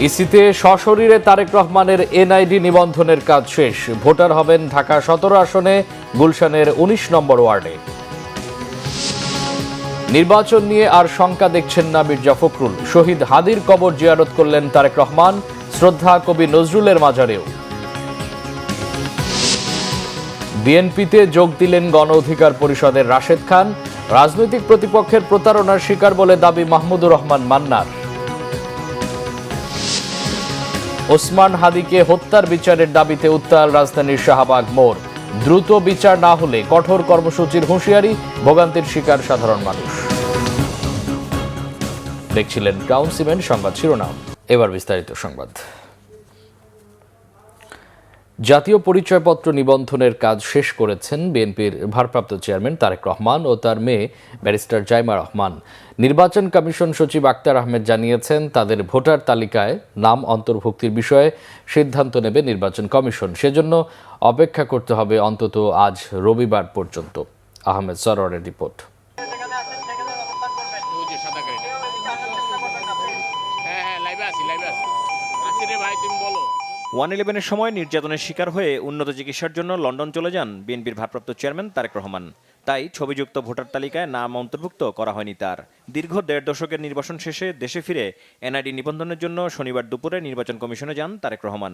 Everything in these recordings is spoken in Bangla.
ইসিতে সশরীরে তারেক রহমানের এনআইডি নিবন্ধনের কাজ শেষ। ভোটার হবেন ঢাকা ১৭ আসনে গুলশানের ১৯ নম্বর ওয়ার্ডে। নির্বাচন নিয়ে আর শঙ্কা দেখছেন না মির্জা ফখরুল। শহীদ হাদির কবর জিয়ারত করলেন তারেক রহমান, শ্রদ্ধা কবি নজরুলের মাজারেও। বিএনপিতে যোগ দিলেন গণ অধিকার পরিষদের রাশেদ খান। রাজনৈতিক প্রতিপক্ষের প্রতারণার শিকার বলে দাবি মাহমুদুর রহমান মান্নার। ওসমান হাদিকে হত্যার বিচারের দাবিতে উত্তাল রাজধানীর শাহবাগ মোড়। দ্রুত বিচার না হলে কঠোর কর্মসূচির হুঁশিয়ারি, ভোগান্তির শিকার সাধারণ মানুষ। দেখছিলেন ক্রাউন সিমেন্ট সংবাদ শিরোনাম, এবার বিস্তারিত সংবাদ। জাতীয় পরিচয়পত্র নিবন্ধনের কাজ শেষ করেছেন বিএনপির ভারপ্রাপ্ত চেয়ারম্যান তারেক রহমান ও তার মেয়ে ব্যারিস্টার জাইমা রহমান। নির্বাচন কমিশন সচিব আক্তার আহমেদ জানিয়েছেন, তাদের ভোটার তালিকায় নাম অন্তর্ভুক্তির বিষয়ে সিদ্ধান্ত নেবে নির্বাচন কমিশন। সেজন্য অপেক্ষা করতে হবে অন্তত আজ রবিবার পর্যন্ত। আহমেদ সরোয়ারের রিপোর্ট। 111-এর সময় নির্যাতনের শিকার হয়ে উন্নত চিকিৎসার জন্য লন্ডন চলে যান বিএনপির ভারপ্রাপ্ত চেয়ারম্যান তারেক রহমান। তাই ছবিযুক্ত ভোটার তালিকায় নাম অন্তর্ভুক্ত করা হয়নি তার। দীর্ঘ ১.৫ দশকের নির্বাসন শেষে দেশে ফিরে এনআইডি নিবন্ধনের জন্য শনিবার দুপুরে নির্বাচন কমিশনে যান তারেক রহমান।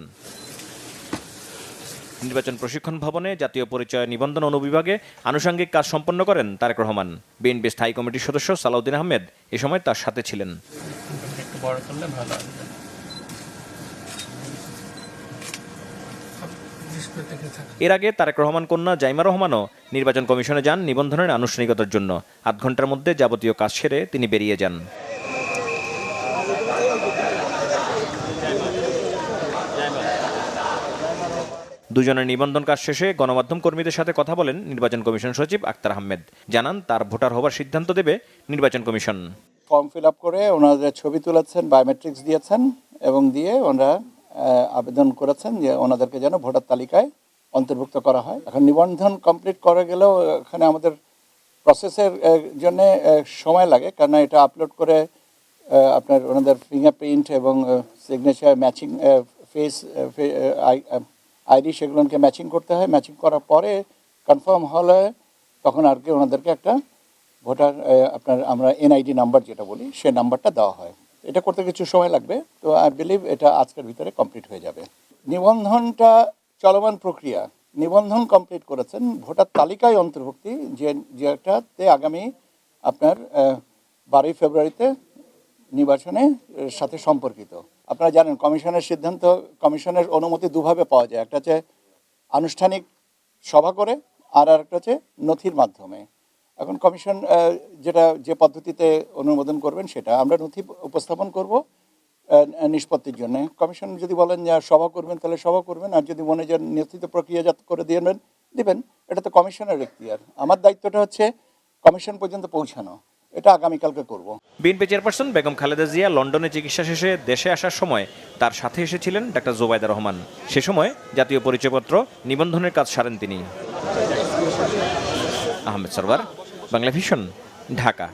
নির্বাচন প্রশিক্ষণ ভবনে জাতীয় পরিচয় নিবন্ধন অনুবিভাগে আনুষঙ্গিক কাজ সম্পন্ন করেন তারেক রহমান। বিএনপি স্থায়ী কমিটির সদস্য সালাউদ্দিন আহমেদ এ সময় তার সাথে ছিলেন। এর আগে তারেক রহমান কন্যা জাইমা রহমানও নির্বাচন কমিশনে যান নিবন্ধনের আনুষ্ঠানিকতার জন্য। আধ ঘন্টার মধ্যে যাবতীয় কাজ সেরে তিনি বেরিয়ে যান। দুজনের নিবন্ধন কাজ শেষে গণমাধ্যম কর্মীদের সাথে কথা বলেন নির্বাচন কমিশন সচিব আক্তার আহমেদ। জানান, তার ভোটার হবার সিদ্ধান্ত দেবে নির্বাচন কমিশন। ফর্ম ফিল আপ করে ওনাদের ছবি তুলেছেন, বায়োমেট্রিক্স দিয়েছেন এবং দিয়ে ওনারা আবেদন করেছেন যে ওনাদেরকে যেন ভোটার তালিকায় অন্তর্ভুক্ত করা হয়। এখন নিবন্ধন কমপ্লিট করা গেলেও এখানে আমাদের প্রসেসের জন্য সময় লাগে, কারণ এটা আপলোড করে আপনার ওনাদের ফিঙ্গারপ্রিন্ট এবং সিগনেচার ম্যাচিং, ফেস আইডি সেগুলোকে ম্যাচিং করতে হয়। ম্যাচিং করার পরে কনফার্ম হলে তখন আর কি ওনাদেরকে একটা ভোটার আপনার আমরা এনআইডি নাম্বার যেটা বলি সে নাম্বারটা দেওয়া হয়। এটা করতে কিছু সময় লাগবে, তো আই বিলিভ এটা আজকের ভিতরে কমপ্লিট হয়ে যাবে। নিবন্ধনটা চলমান প্রক্রিয়া। নিবন্ধন কমপ্লিট করেছেন, ভোটার তালিকায় অন্তর্ভুক্তি যেটাতে আগামী আপনার 12 ফেব্রুয়ারিতে নির্বাচনের সাথে সম্পর্কিত। আপনারা জানেন কমিশনের সিদ্ধান্ত, কমিশনের অনুমতি দুভাবে পাওয়া যায়, একটা হচ্ছে আনুষ্ঠানিক সভা করে আর একটা হচ্ছে নথির মাধ্যমে। এখন কমিশন যে পদ্ধতিতে অনুমোদন করবেন সেটা আমরা নথি উপস্থাপন করব নিষ্পত্তির জন্য। কমিশন যদি বলেন যে সভা করবেন তাহলে সভা করবেন, আর যদি মনে যে নিশ্চিত প্রক্রিয়াজাত করে দিবেন, এটা তো কমিশনের এখতিয়ার। আমার দায়িত্বটা হচ্ছে কমিশন পর্যন্ত পৌঁছানো, এটা আগামীকালকে করব। বিএনপি চেয়ারপারসন বেগম খালেদা জিয়া লন্ডনে চিকিৎসা শেষে দেশে আসার সময় তার সাথে এসেছিলেন ডাক্তার জোবাইদা রহমান। সে সময় জাতীয় পরিচয়পত্র নিবন্ধনের কাজ সারেন তিনি। আহমেদ সরওয়ার, বাংলা ভিশন, ঢাকা।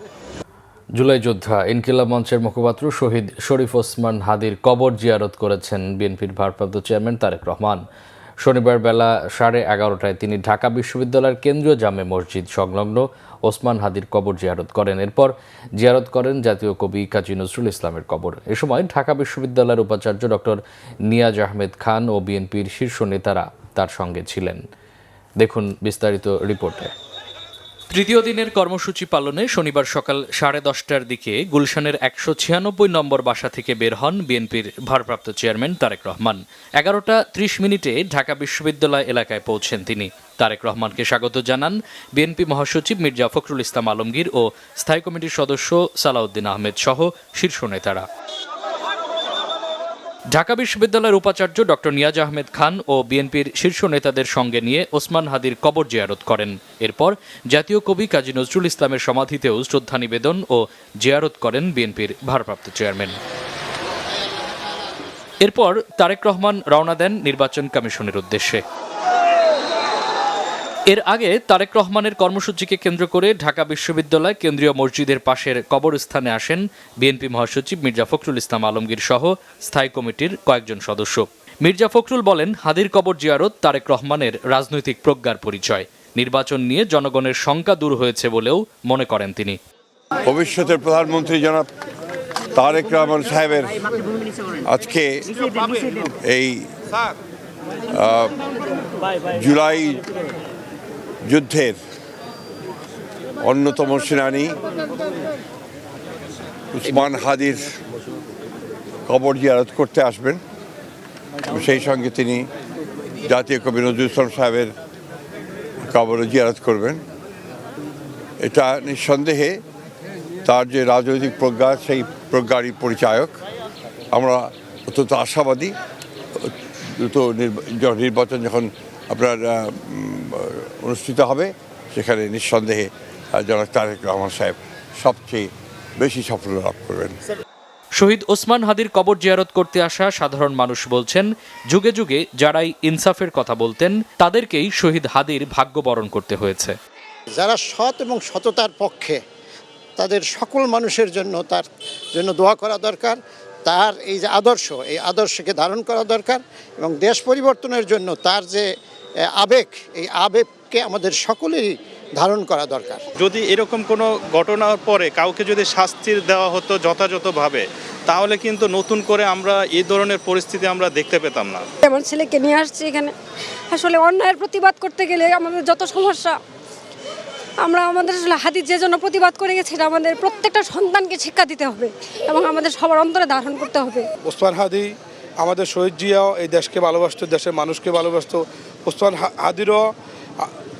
জুলাই যোদ্ধা ইনকিলাব মঞ্চের মুখপাত্র শহীদ শরীফ ওসমান হাদির কবর জিয়ারত করেছেন বিএনপির ভারপ্রাপ্ত চেয়ারম্যান তারেক রহমান। শনিবার বেলা 11:30টায় তিনি ঢাকা বিশ্ববিদ্যালয়ের কেন্দ্রীয় জামে মসজিদ সংলগ্ন ওসমান হাদির কবর জিয়ারত করেন। এরপর জিয়ারত করেন জাতীয় কবি কাজী নজরুল ইসলামের কবর। এ সময় ঢাকা বিশ্ববিদ্যালয়ের উপাচার্য ডক্টর নিয়াজ আহমেদ খান ও বিএনপির শীর্ষ নেতারা তার সঙ্গে ছিলেন। দেখুন বিস্তারিত রিপোর্টে। তৃতীয় দিনের কর্মসূচি পালনে শনিবার সকাল 10:30টার দিকে গুলশানের 196 নম্বর বাসা থেকে বের হন বিএনপির ভারপ্রাপ্ত চেয়ারম্যান তারেক রহমান। 11:30 ঢাকা বিশ্ববিদ্যালয় এলাকায় পৌঁছেন তিনি। তারেক রহমানকে স্বাগত জানান বিএনপি মহাসচিব মির্জা ফখরুল ইসলাম আলমগীর ও স্থায়ী কমিটির সদস্য সালাউদ্দিন আহমেদ সহ শীর্ষ নেতারা। ঢাকা বিশ্ববিদ্যালয়ের উপাচার্য ডক্টর নিয়াজ আহমেদ খান ও বিএনপির শীর্ষ নেতাদের সঙ্গে নিয়ে ওসমান হাদির কবর জিয়ারত করেন। এরপর জাতীয় কবি কাজী নজরুল ইসলামের সমাধিতেও শ্রদ্ধা নিবেদন ও জিয়ারত করেন বিএনপির ভারপ্রাপ্ত চেয়ারম্যান। এরপর তারেক রহমান রওনা দেন নির্বাচন কমিশনের উদ্দেশ্যে। এর আগে তারেক রহমানের কর্মসূচিকে কেন্দ্র করে ঢাকা বিশ্ববিদ্যালয় কেন্দ্রীয় মসজিদের পাশের কবরস্থানে আসেন বিএনপি মহাসচিব মির্জা ফখরুল ইসলাম আলমগীর সহ স্থায়ী কমিটির কয়েকজন সদস্য। মির্জা ফখরুল বলেন, হাদির কবর জিয়ারত তারেক রহমানের রাজনৈতিক প্রজ্ঞার পরিচয়। নির্বাচন নিয়ে জনগণের শঙ্কা দূর হয়েছে বলেও মনে করেন তিনি। ভবিষ্যতের প্রধানমন্ত্রী জনাব তারেক রহমান সাহেবের আজকে এই জুলাই যুদ্ধের অন্যতম সেনানী উসমান হাদির কবর জিয়ারত করতে আসবেন। সেই সঙ্গে তিনি জাতীয় কবি নজরুল ইসলাম সাহেবের কবর জিয়ারত করবেন। এটা নিঃসন্দেহে তার যে রাজনৈতিক প্রজ্ঞা, সেই প্রজ্ঞারই পরিচায়ক। আমরা অত্যন্ত আশাবাদী দ্রুত নির্বাচন যখন আপনার অনুষ্ঠিত হবে, সেখানে নিঃসন্দেহে জনাব তারেক রহমান সাহেব সবচেয়ে বেশি সাফল্য লাভ করবেন। শহীদ ওসমান হাদির কবর জিয়ারত করতে আসা সাধারণ মানুষ বলছেন, যুগে যুগে যারাই ইনসাফের কথা বলতেন তাদেরকেই শহীদ হাদির ভাগ্য বরণ করতে হয়েছে। যারা সৎ এবং সততার পক্ষে, তাদের সকল মানুষের জন্য তার জন্য দোয়া করা দরকার। তার এই যে আদর্শ, এই আদর্শকে ধারণ করা দরকার এবং দেশ পরিবর্তনের জন্য তার যে আবেগ, এই আবেগকে আমাদের সকলেরই ধারণ করা দরকার। যদি এরকম কোনো ঘটনার পরে কাউকে যদি শাস্তি দেওয়া হতো যথাযথভাবে, তাহলে কিন্তু নতুন করে আমরা এই ধরনের পরিস্থিতি আমরা দেখতে পেতাম না। আমার ছেলেকে নিয়ে আসছি এখানে, আসলে অন্যায়ের প্রতিবাদ করতে গেলে আমাদের যত সমস্যা, আমরা আমাদের আসলে হাদির যে জন্য প্রতিবাদ করে গেছি, এটা আমাদের প্রত্যেকটা সন্তানকে শিক্ষা দিতে হবে এবং আমাদের সবার অন্তরে ধারণ করতে হবে। ওসমান হাদি আমাদের শহীদ জিয়াও এই দেশকে ভালোবাসতো, দেশের মানুষকে ভালোবাসতো। ওসমান হাদিরও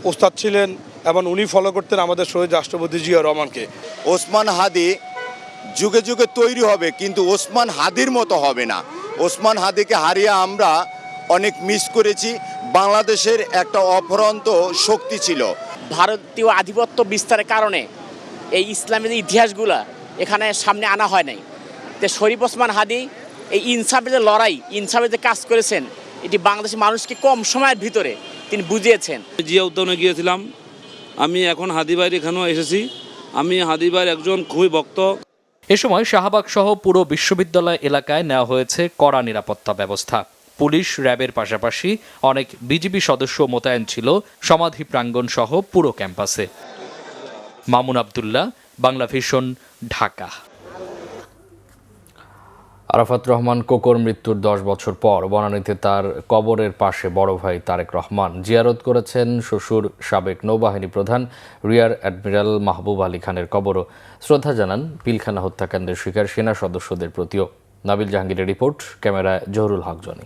ওস্তাদ ছিলেন এবং উনি ফলো করতেন আমাদের শহীদ রাষ্ট্রপতি জিয়া রহমানকে। ওসমান হাদি যুগে যুগে তৈরি হবে, কিন্তু ওসমান হাদির মতো হবে না। ওসমান হাদিকে হারিয়ে আমরা অনেক মিস করেছি। বাংলাদেশের একটা অপরন্ত শক্তি ছিল। ভারতীয় আধিপত্য বিস্তারের কারণে এই ইসলামের ইতিহাসগুলা এখানে সামনে আনা হয় নাই। তো শরীফ ওসমান হাদি এই ইনসাফের যে লড়াই, ইনসাফের যে কাজ করেছেন, এটি বাংলাদেশের মানুষকে কম সময়ের ভিতরে তিনি বুঝিয়েছেন। জিয়া উদ্যানে গিয়েছিলাম, আমি এখন হাদিবাইয়ের এখানেও এসেছি। আমি হাদিবাইয়ের একজন খুবই ভক্ত। এ সময় শাহবাগ সহ পুরো বিশ্ববিদ্যালয় এলাকায় নেওয়া হয়েছে কড়া নিরাপত্তা ব্যবস্থা। পুলিশ, র্যাবের পাশাপাশি অনেক বিজিবি সদস্য মোতায়েন ছিল সমাধি প্রাঙ্গণ সহ পুরো ক্যাম্পাসে। মামুন আবদুল্লাহ, বাংলা ভিশন, ঢাকা। আরাফাত রহমান কোকোর মৃত্যুর 10 বছর পর বনানীতে তার কবরের পাশে বড় ভাই তারেক রহমান জিয়ারত করেছেন শ্বশুর সাবেক নৌবাহিনী প্রধান রিয়ার অ্যাডমিরাল মাহবুব আলী খানের কবরও শ্রদ্ধা জানান পিলখানা হত্যাকাণ্ডের শিকার সেনা সদস্যদের প্রতিও। নাবিল জাহাঙ্গীরের রিপোর্ট, ক্যামেরায় জহুরুল হক জনি।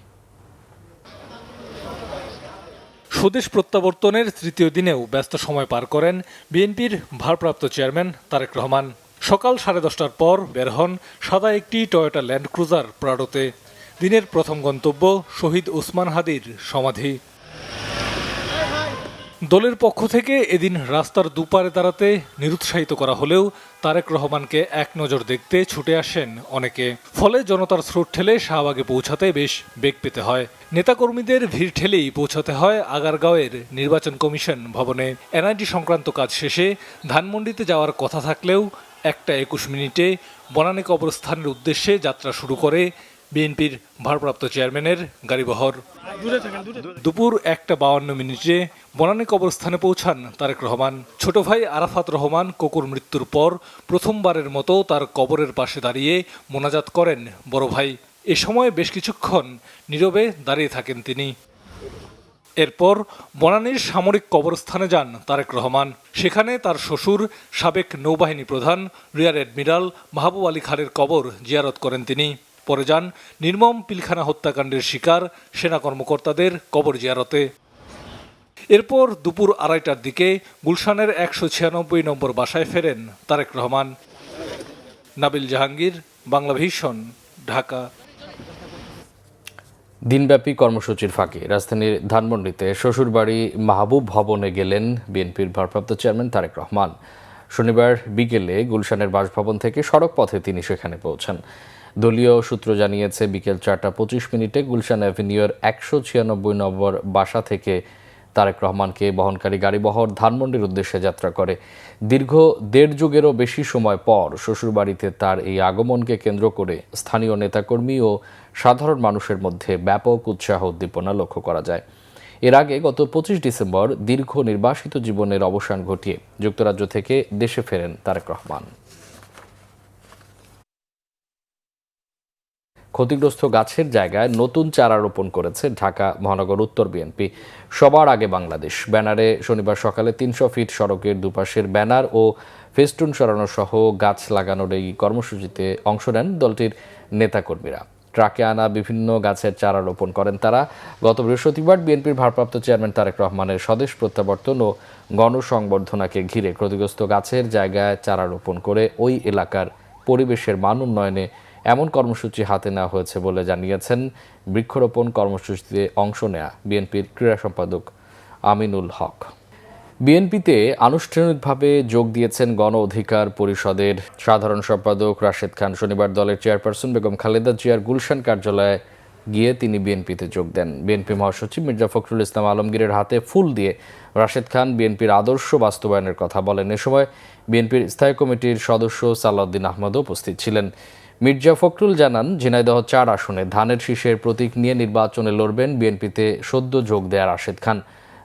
স্বদেশ প্রত্যাবর্তনের তৃতীয় দিনেও ব্যস্ত সময় পার করেন বিএনপির ভারপ্রাপ্ত চেয়ারম্যান তারেক রহমান। সকাল 10:30টার পর বের হন সাদা একটি টয়োটা ল্যান্ড ক্রুজার প্রাডোতে। দিনের প্রথম গন্তব্য শহীদ ওসমান হাদির সমাধি। দলের পক্ষ থেকে এদিন রাস্তার দুপারে দাঁড়াতে নিরুৎসাহিত করা হলেও তারেক রহমানকে এক নজর দেখতে ছুটে আসেন অনেকে। ফলে জনতার স্রোত ঠেলে শাহবাগে পৌঁছাতে বেশ বেগ পেতে হয়। নেতাকর্মীদের ভিড় ঠেলেই পৌঁছাতে হয় আগারগাঁওয়ের নির্বাচন কমিশন ভবনে। এনআইডি সংক্রান্ত কাজ শেষে ধানমন্ডিতে যাওয়ার কথা থাকলেও 1টা 21 মিনিটে বনানী কবরস্থানের উদ্দেশ্যে যাত্রা শুরু করে বিএনপির ভারপ্রাপ্ত চেয়ারম্যানের গাড়িবহর। দুপুর 1টা 52 মিনিটে বনানী কবরস্থানে পৌঁছান তারেক রহমান। ছোট ভাই আরাফাত রহমান কোকোর মৃত্যুর পর প্রথমবারের মতো তার কবরের পাশে দাঁড়িয়ে মোনাজাত করেন বড় ভাই। এ সময় বেশ কিছুক্ষণ নীরবে দাঁড়িয়ে থাকেন তিনি। এরপর বনানীর সামরিক কবরস্থানে যান তারেক রহমান। সেখানে তার শ্বশুর সাবেক নৌবাহিনী প্রধান রিয়ার অ্যাডমিরাল মাহবুব আলী খানের কবর জিয়ারত করেন তিনি। পরে যান নির্মম পিলখানা হত্যাকাণ্ডের শিকার সেনা কর্মকর্তাদের কবর জিয়ারতে। এরপর দুপুর 2:30টার দিকে গুলশানের 196 নম্বর বাসায় ফেরেন তারেক রহমান। নাবিল জাহাঙ্গীর, বাংলা ভিশন, ঢাকা। দিনব্যাপী কর্মসূচির ফাঁকে রাজধানীর ধানমন্ডিতে শ্বশুরবাড়ি মাহবুব ভবনে গেলেন বিএনপির ভারপ্রাপ্ত চেয়ারম্যান তারেক রহমান। শনিবার বিকেলে গুলশানের বাসভবন থেকে সড়ক পথে তিনি সেখানে পৌঁছান। দলীয় সূত্র জানিয়েছে বিকেল 4টা 25 মিনিটে গুলশান অ্যাভিনিউর 196 নম্বর বাসা থেকে তারেক রহমানকে বহনকারী গাড়িবহর ধানমন্ডির উদ্দেশ্যে যাত্রা করে। দীর্ঘ 1.5 যুগেরও বেশি সময় পর শ্বশুরবাড়িতে তার এই আগমনকে কেন্দ্র করে স্থানীয় নেতাকর্মী ও সাধারণ মানুষের মধ্যে ব্যাপক উৎসাহ উদ্দীপনা লক্ষ্য করা যায়। এর আগে গত 25 ডিসেম্বর দীর্ঘ নির্বাসিত জীবনের অবসান ঘটিয়ে যুক্তরাজ্য থেকে দেশে ফেরেন তারেক রহমান। ক্ষতিগ্রস্ত গাছের জায়গায় নতুন চারা রোপণ করেছে ঢাকা মহানগর উত্তর বিএনপি। সবার আগে বাংলাদেশ ব্যানারে শনিবার সকালে 300 ফিট সড়কের দুপাশের ব্যানার ও ফেস্টুন সরানো সহ গাছ লাগানোর এই কর্মসূচিতে অংশ নেন দলটির নেতাকর্মীরা। ট্রাকে আনা বিভিন্ন গাছের চারা রোপণ করেন তারা। গত বৃহস্পতিবার বিএনপির ভারপ্রাপ্ত চেয়ারম্যান তারেক রহমানের স্বদেশ প্রত্যাবর্তন ও গণসংবর্ধনাকে ঘিরে ক্ষতিগ্রস্ত গাছের জায়গায় চারা রোপণ করে ওই এলাকার পরিবেশের মান উন্নয়নে এমন কর্মসূচি হাতে নেওয়া হয়েছে বলে জানিয়েছেন বৃক্ষরোপণ কর্মসূচিতে অংশ নেয়া বিএনপির ক্রীড়া সম্পাদক আমিনুল হক। বিএনপিতে আনুষ্ঠানিকভাবে যোগ দিয়েছেন গণ অধিকার পরিষদের সাধারণ সম্পাদক রাশেদ খান। শনিবার দলের চেয়ারপারসন বেগম খালেদা জিয়ার গুলশান কার্যালয়ে গিয়ে তিনি বিএনপিতে যোগ দেন। বিএনপি মহাসচিব মির্জা ফখরুল ইসলাম আলমগীরের হাতে ফুল দিয়ে রাশেদ খান বিএনপির আদর্শ বাস্তবায়নের কথা বলেন। এ সময় বিএনপির স্থায়ী কমিটির সদস্য সালাউদ্দিন আহমদও উপস্থিত ছিলেন। মির্জা ফখরুল জানান, ঝিনাইদহ 4 আসনে ধানের শীষের প্রতীক নিয়ে নির্বাচনে লড়বেন বিএনপিতে সদ্য যোগ দেয়া রাশেদ খান।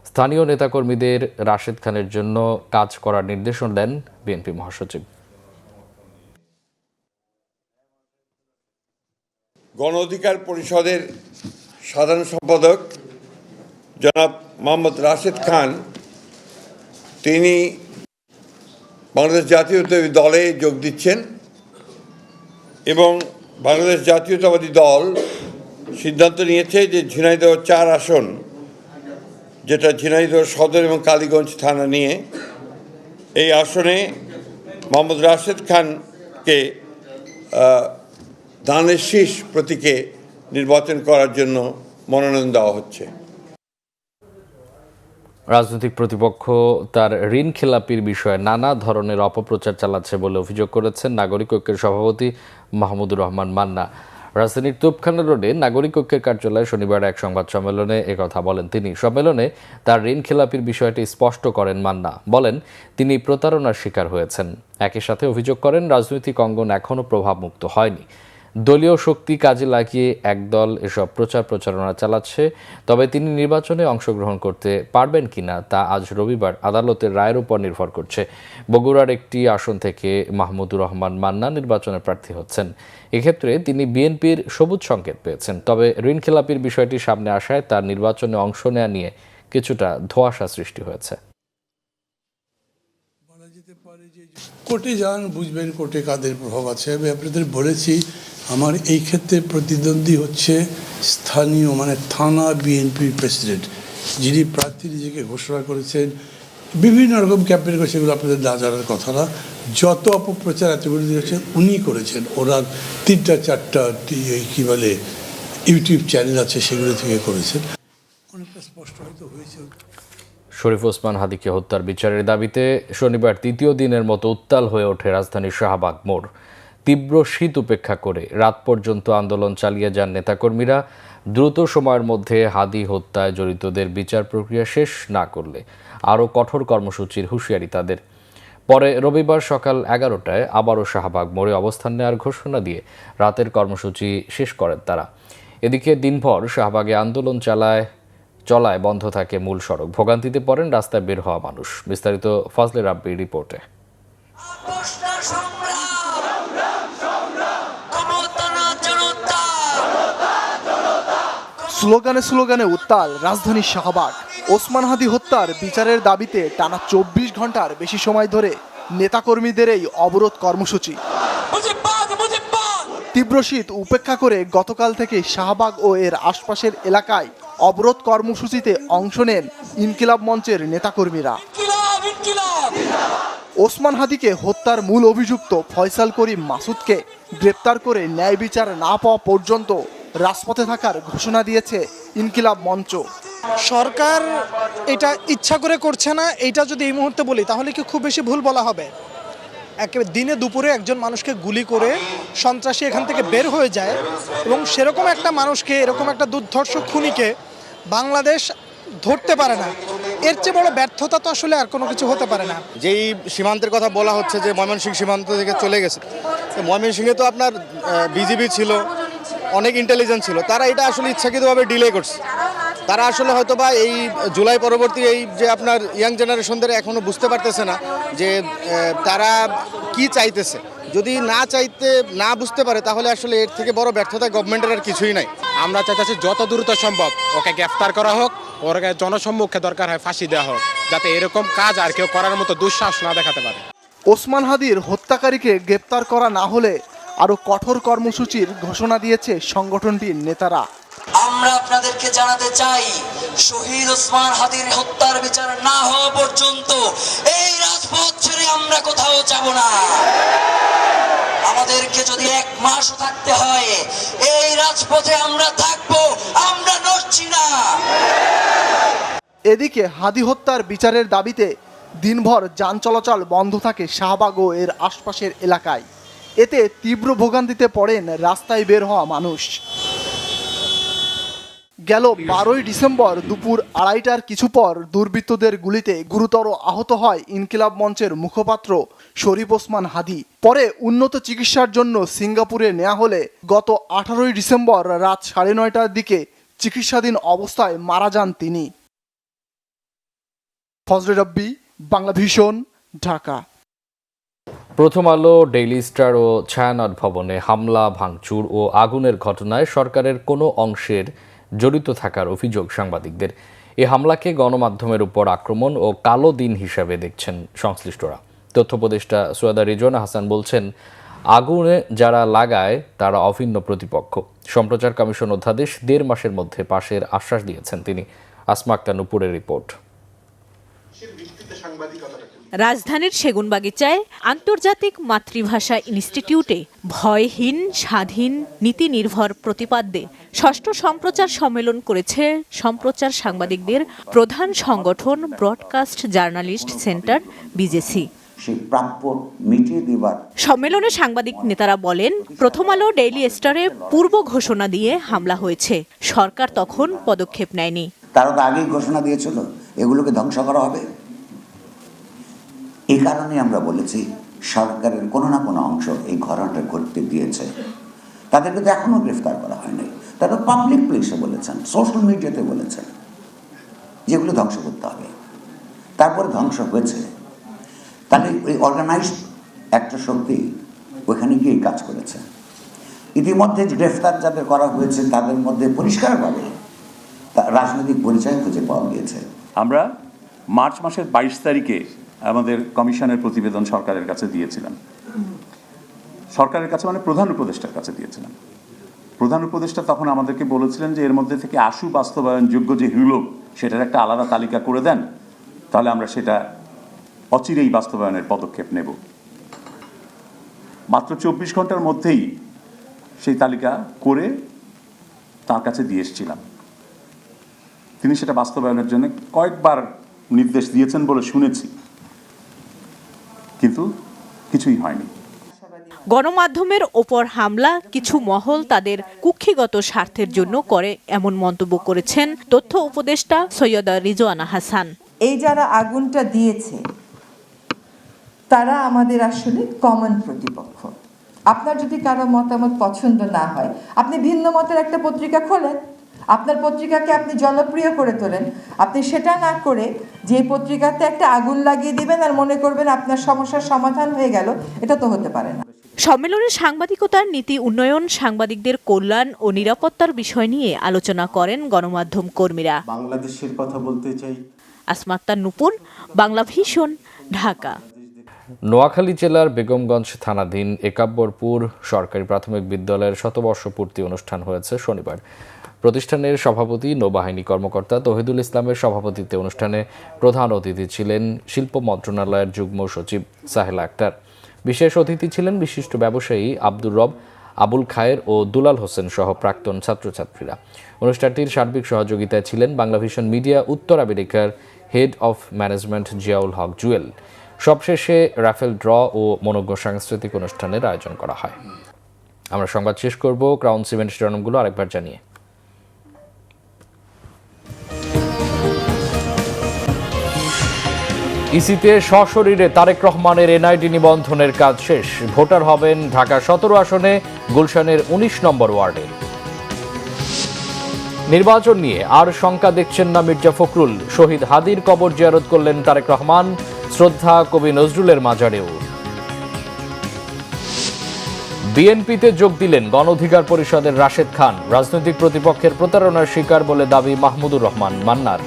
স্থানীয় নেতাকর্মীদের রাশেদ খানের জন্য কাজ করার নির্দেশনা দেন বিএনপি মহাসচিব। গণ অধিকার পরিষদের সাধারণ সম্পাদক জনাব মোহাম্মদ রাশেদ খান তিনি বাংলাদেশ জাতীয়তাবাদী দলে যোগ দিচ্ছেন এবং বাংলাদেশ জাতীয়তাবাদী দল সিদ্ধান্ত নিয়েছে যে ঝিনাইদহ 4 আসন, যেটা ঝিনাইদহ সদর এবং কালীগঞ্জ থানা নিয়ে, এই আসনে মোহাম্মদ রাশেদ খানকে ধানের শীষ প্রতীকে নির্বাচন করার জন্য মনোনয়ন দেওয়া হচ্ছে। রাজনৈতিক প্রতিপক্ষ তার ঋণ খেলাপির বিষয়ে নানা ধরনের অপপ্রচার চালাচ্ছে বলে অভিযোগ করেছেন নাগরিক ঐক্যের সভাপতি মাহমুদুর রহমান মান্না। রাজধানীর তোপখানা রোডে নাগরিক ঐক্যের কার্যালয়ে শনিবার এক সংবাদ সম্মেলনে একথা বলেন তিনি। সম্মেলনে তার ঋণ খেলাপির বিষয়টি স্পষ্ট করেন মান্না। বলেন, তিনি প্রতারণার শিকার হয়েছেন। একই সাথে অভিযোগ করেন, রাজনৈতিক অঙ্গন এখনও প্রভাবমুক্ত হয়নি। দলীয় শক্তি কাজে লাগিয়ে একদল এসব প্রচারণা চালাচ্ছে। তবে তিনি নির্বাচনে অংশগ্রহণ করতে পারবেন কিনা তা আজ রবিবার আদালতের রায়ের উপর নির্ভর করছে। বগুড়ার একটি আসন থেকে মাহমুদুর রহমান মান্না নির্বাচনে প্রার্থী হচ্ছেন। এক্ষেত্রে তিনি বিএনপির সবুজ সংকেত পেয়েছেন। তবে ঋণ খেলাপির বিষয়টি সামনে আসায় তার নির্বাচনে অংশ নেওয়া নিয়ে কিছুটা ধোঁয়াশা সৃষ্টি হয়েছে। কোর্টে যান, বুঝবেন কোর্টে কাদের প্রভাব আছে। আমি আপনাদের বলেছি, আমার এই ক্ষেত্রে প্রতিদ্বন্দ্বী হচ্ছে স্থানীয় থানা বিএনপির প্রেসিডেন্ট, যিনি প্রার্থী নিজেকে ঘোষণা করেছেন। বিভিন্ন রকম ক্যাম্পেইন করেছে, সেগুলো আপনাদের না জানার কথা না। যত অপপ্রচার এতগুলো দিয়েছে উনি করেছেন। ওনার 3-4টা ইউটিউব চ্যানেল আছে, সেগুলো থেকে করেছেন। অনেকটা স্পষ্ট হয়তো হয়েছে। শরীফ ওসমান হাদিকে হত্যার বিচারের দাবিতে শনিবার 3য় দিনের মতো উত্তাল হয়ে ওঠে রাজধানীর শাহবাগ মোড়। তীব্র শীত উপেক্ষা করে রাত পর্যন্ত আন্দোলন চালিয়ে যান নেতাকর্মীরা। দ্রুত সময়ের মধ্যে হাদি হত্যায় জড়িতদের বিচার প্রক্রিয়া শেষ না করলে আরও কঠোর কর্মসূচির হুঁশিয়ারি তাদের। পরে রবিবার সকাল 11টায় আবারও শাহবাগ মোড়ে অবস্থান নেওয়ার ঘোষণা দিয়ে রাতের কর্মসূচি শেষ করেন তারা। এদিকে দিনভর শাহবাগে আন্দোলন চলায় বন্ধ থাকে মূল সড়ক। ভোগান্তিতে পড়েন রাস্তায় বের হওয়া মানুষ। বিস্তারিত ফজলে রাব্বির রিপোর্টে। স্লোগানে উত্তাল রাজধানীর শাহবাগ। ওসমান হাদি হত্যার বিচারের দাবিতে টানা 24 ঘন্টার বেশি সময় ধরে নেতাকর্মীদের এই অবরোধ কর্মসূচি। তীব্র শীত উপেক্ষা করে গতকাল থেকে শাহবাগ ও এর আশপাশের এলাকায় অবরোধ কর্মসূচিতে অংশ নেন ইনকিলাব মঞ্চের নেতাকর্মীরা। ওসমান হাদিকে হত্যার মূল অভিযুক্ত ফয়সাল করিম মাসুদকে গ্রেপ্তার করে ন্যায় বিচার না পাওয়া পর্যন্ত রাজপথে থাকার ঘোষণা দিয়েছে ইনকিলাব মঞ্চ। সরকার এটা ইচ্ছা করে করছে না, এটা যদি এই মুহূর্তে বলি তাহলে কি খুব বেশি ভুল বলা হবে? একেবারে দিনে দুপুরে একজন মানুষকে গুলি করে সন্ত্রাসী এখান থেকে বের হয়ে যায় এবং সেরকম একটা মানুষকে, এরকম একটা দুর্ধর্ষ খুনিকে বাংলাদেশ ধরতে পারে না, এর চেয়ে বড় ব্যর্থতা তো আসলে আর কোনো কিছু হতে পারে না। যেই সীমান্তের কথা বলা হচ্ছে যে ময়মনসিংহ সীমান্ত থেকে চলে গেছে, তো ময়মনসিংহে তো আপনার বিজিবি ছিল, অনেক ইন্টেলিজেন্স ছিল, তারা এটা আসলে ইচ্ছাকৃতভাবে ডিলে করছে। তারা আসলে হয়তো বা এই জুলাই পরবর্তী এই যে আপনার ইয়াং জেনারেশনদের এখনও বুঝতে পারতেছে না যে তারা কি চাইতেছে। যদি না বুঝতে পারে তাহলে আসলে এর থেকে বড় ব্যর্থতা গভর্নমেন্টের আর কিছুই নাই। আমরা চাইতেছি যত দ্রুত সম্ভব ওকে গ্রেফতার করা হোক, ওকে জনসম্মুখে দরকার হয় ফাঁসি দেওয়া হোক, যাতে এরকম কাজ আর কেউ করার মতো দুঃসাহস না দেখাতে পারে। ওসমান হাদির হত্যাকারীকে গ্রেপ্তার করা না হলে আরো কঠোর কর্মসূচির ঘোষণা দিয়েছে সংগঠনটির নেতারা। আমরা আপনাদেরকে জানাতে চাই, শহীদ ওসমান হাদির হত্যার বিচার না হওয়া পর্যন্ত এই রাজপথ ছেড়ে আমরা কোথাও যাব না। আমাদেরকে যদি 1 মাসও থাকতে হয় এই রাজপথে আমরা থাকবো, আমরা নড়ছি না। এদিকে হাদি হত্যার বিচারের দাবিতে দিনভর যান চলাচল বন্ধ থাকে শাহবাগ ও এর আশপাশের এলাকায়। এতে তীব্র ভোগান্তিতে পড়েন রাস্তায় বের হওয়া মানুষ। গেল 12ই ডিসেম্বর দুপুর 2:30টার কিছু পর দুর্বৃত্তদের গুলিতে গুরুতর আহত হয় ইনকিলাব মঞ্চের মুখপাত্র শরীফ ওসমান হাদি। পরে উন্নত চিকিৎসার জন্য সিঙ্গাপুরে নেওয়া হলে গত 18ই ডিসেম্বর রাত 9:30টার দিকে চিকিৎসাধীন অবস্থায় মারা যান তিনি। ফজলে রাব্বি, বাংলা ভিশন, ঢাকা। প্রথম আলো, ডেইলি স্টার ও ছায়ানট ভবনে হামলা, ভাঙচুর ও আগুনের ঘটনায় সরকারের কোনো অংশের জড়িত থাকার অভিযোগ সাংবাদিকদের। এই হামলাকে গণমাধ্যমের উপর আক্রমণ ও কালো দিন হিসাবে দেখছেন সংশ্লিষ্টরা। তথ্য উপদেষ্টা সৈয়দা রিজওয়ানা হাসান বলছেন, আগুনে যারা লাগায় তারা অভিন্ন প্রতিপক্ষ। সম্প্রচার কমিশন অধ্যাদেশ 1.5 মাসের মধ্যে পাশের আশ্বাস দিয়েছেন তিনি। আসমা আক্তার নুপুরের রিপোর্ট। রাজধানীর সেগুনবাগিচায় আন্তর্জাতিক মাতৃভাষা ইনস্টিটিউটে ভয়হীন, স্বাধীন, নীতিনির্ভর প্রতিপাদ্যে 6ষ্ঠ সম্প্রচার সম্মেলন করেছে সম্প্রচার সাংবাদিকদের প্রধান সংগঠন ব্রডকাস্ট জার্নালিস্ট সেন্টার বিজেসি। সম্মেলনে সাংবাদিক নেতারা বলেন, প্রথম আলো, ডেইলি স্টারে পূর্ব ঘোষণা দিয়ে হামলা হয়েছে, সরকার তখন পদক্ষেপ নেয়নি। তারা তো আগেই ঘোষণা দিয়েছিল এগুলোকে ধ্বংস করা হবে। এই কারণে আমরা বলেছি সরকারের কোনো না কোনো অংশ এই ঘটনাটা ঘটতে দিয়েছে। তাদেরকে তো এখনো গ্রেফতার করা হয়নি। তারা পাবলিক প্লেসে বলেছেন, সোশ্যাল মিডিয়াতে বলেছেন যেগুলো ধ্বংস করতে হবে, তারপরে ধ্বংস হয়েছে। তাহলে ওই অর্গানাইজড একটা শক্তি ওখানে গিয়ে কাজ করেছে। ইতিমধ্যে গ্রেফতার যাদের করা হয়েছে তাদের মধ্যে পরিষ্কারভাবে রাজনৈতিক পরিচয় খুঁজে পাওয়া গিয়েছে। আমরা মার্চ মাসের 22 তারিখে আমাদের কমিশনের প্রতিবেদন সরকারের কাছে দিয়েছিলাম। সরকারের কাছে মানে প্রধান উপদেষ্টার কাছে দিয়েছিলাম। প্রধান উপদেষ্টা তখন আমাদেরকে বলেছিলেন যে এর মধ্যে থেকে আশু বাস্তবায়নযোগ্য যে হলো সেটার একটা আলাদা তালিকা করে দেন, তাহলে আমরা সেটা অচিরেই বাস্তবায়নের পদক্ষেপ নেব। মাত্র 24 ঘন্টার মধ্যেই সেই তালিকা করে তার কাছে দিয়ে এসেছিলাম। তিনি সেটা বাস্তবায়নের জন্য কয়েকবার নির্দেশ দিয়েছেন বলে শুনেছি, কিন্তু কিছুই হয়নি। গণমাধ্যমের ওপর হামলা কিছু মহল তাদের কুক্ষিগত স্বার্থের জন্য করে, এমন মন্তব্য করেছেন তথ্য উপদেষ্টা সৈয়দা রিজওয়ানা হাসান। এই যারা আগুনটা দিয়েছে তারা আমাদের আসলে কমন প্রতিপক্ষ। আপনার যদি কারো মতামত পছন্দ না হয়, আপনি ভিন্ন মতের একটা পত্রিকা খোলেন, আপনার পত্রিকাকে আপনি জনপ্রিয় করে তোলেন। আপনি সেটা না করে যে পত্রিকাতে একটা আগুন লাগিয়ে দিবেন আর মনে করবেন আপনার সমস্যার সমাধান হয়ে গেল, এটা তো হতে পারে না। সম্মেলনে সাংবাদিকতার নীতি উন্নয়ন, সাংবাদিকদের কল্যাণ ও নিরাপত্তার বিষয় নিয়ে আলোচনা করেন গণমাধ্যম কর্মীরা। বাংলাদেশের কথা বলতে চাই। আসমা আক্তার নুপুর, বাংলা ভিশন, ঢাকা। নোয়াখালী জেলার বেগমগঞ্জ থানাধীন একাব্বরপুর সরকারি প্রাথমিক বিদ্যালয়ের শতবর্ষ পূর্তি অনুষ্ঠান হয়েছে শনিবার। প্রতিষ্ঠানের সভাপতি নৌবাহিনী কর্মকর্তা তহিদুল ইসলামের সভাপতিত্বে অনুষ্ঠানে প্রধান অতিথি ছিলেন শিল্প মন্ত্রণালয়ের যুগ্ম সচিব সাহেলা আক্তার। বিশেষ অতিথি ছিলেন বিশিষ্ট ব্যবসায়ী আব্দুর রব, আবুল খায়ের ও দুলাল হোসেন সহ প্রাক্তন ছাত্রছাত্রীরা। অনুষ্ঠানটির সার্বিক সহযোগিতায় ছিলেন বাংলা ভিশন মিডিয়া উত্তর আমেরিকার হেড অফ ম্যানেজমেন্ট জিয়াউল হক জুয়েল। সবশেষে রাফেল ড্র ও মনোজ্ঞ সাংস্কৃতিক অনুষ্ঠানের আয়োজন করা হয়। আমরা সংবাদ শেষ করব ক্রাউন সিমেন্ট শিরোনামগুলো আরেকবার জানিয়ে। ইসিতে সশরীরে তারেক রহমানের এনআইডি নিবন্ধনের কাজ শেষ। ভোটার হবেন ঢাকা 17 আসনে গুলশানের 19 নম্বর ওয়ার্ডে। নির্বাচন নিয়ে আর শঙ্কা দেখছেন না মির্জা ফখরুল। শহীদ হাদির কবর জিয়ারত করলেন তারেক রহমান, শ্রদ্ধা কবি নজরুলের মাজারেও। বিএনপিতে যোগ দিলেন গণ অধিকার পরিষদের রাশেদ খান। রাজনৈতিক প্রতিপক্ষের প্রতারণার শিকার বলে দাবি মাহমুদুর রহমান মান্নার।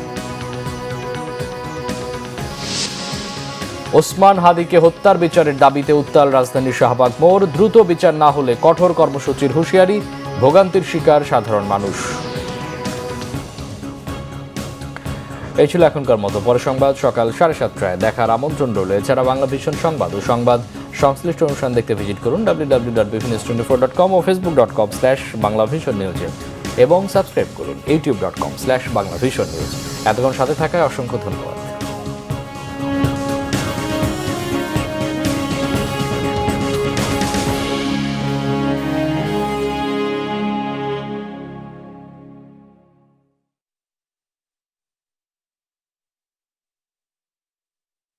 ওসমান হাদিকে হত্যার বিচারের দাবিতে উত্তাল রাজধানীর শাহবাগ মোড়। দ্রুত বিচার না হলে কঠোর কর্মসূচির হুঁশিয়ারি, ভোগান্তির শিকার সাধারণ মানুষ। এই ছিল এখনকার মতো। পরে সংবাদ সকাল 7:30টায় দেখার আমন্ত্রণ রইল। এছাড়া বাংলা ভিশন সংবাদ ও সংবাদ সংশ্লিষ্ট অনুষ্ঠান দেখতে ভিজিট করুন www.bvnews24.com ও facebook.com/banglavisionnews এবং সাবস্ক্রাইব করুন youtube.com/banglavisionnews। এতক্ষণ সাথে থাকায় অসংখ্য ধন্যবাদ।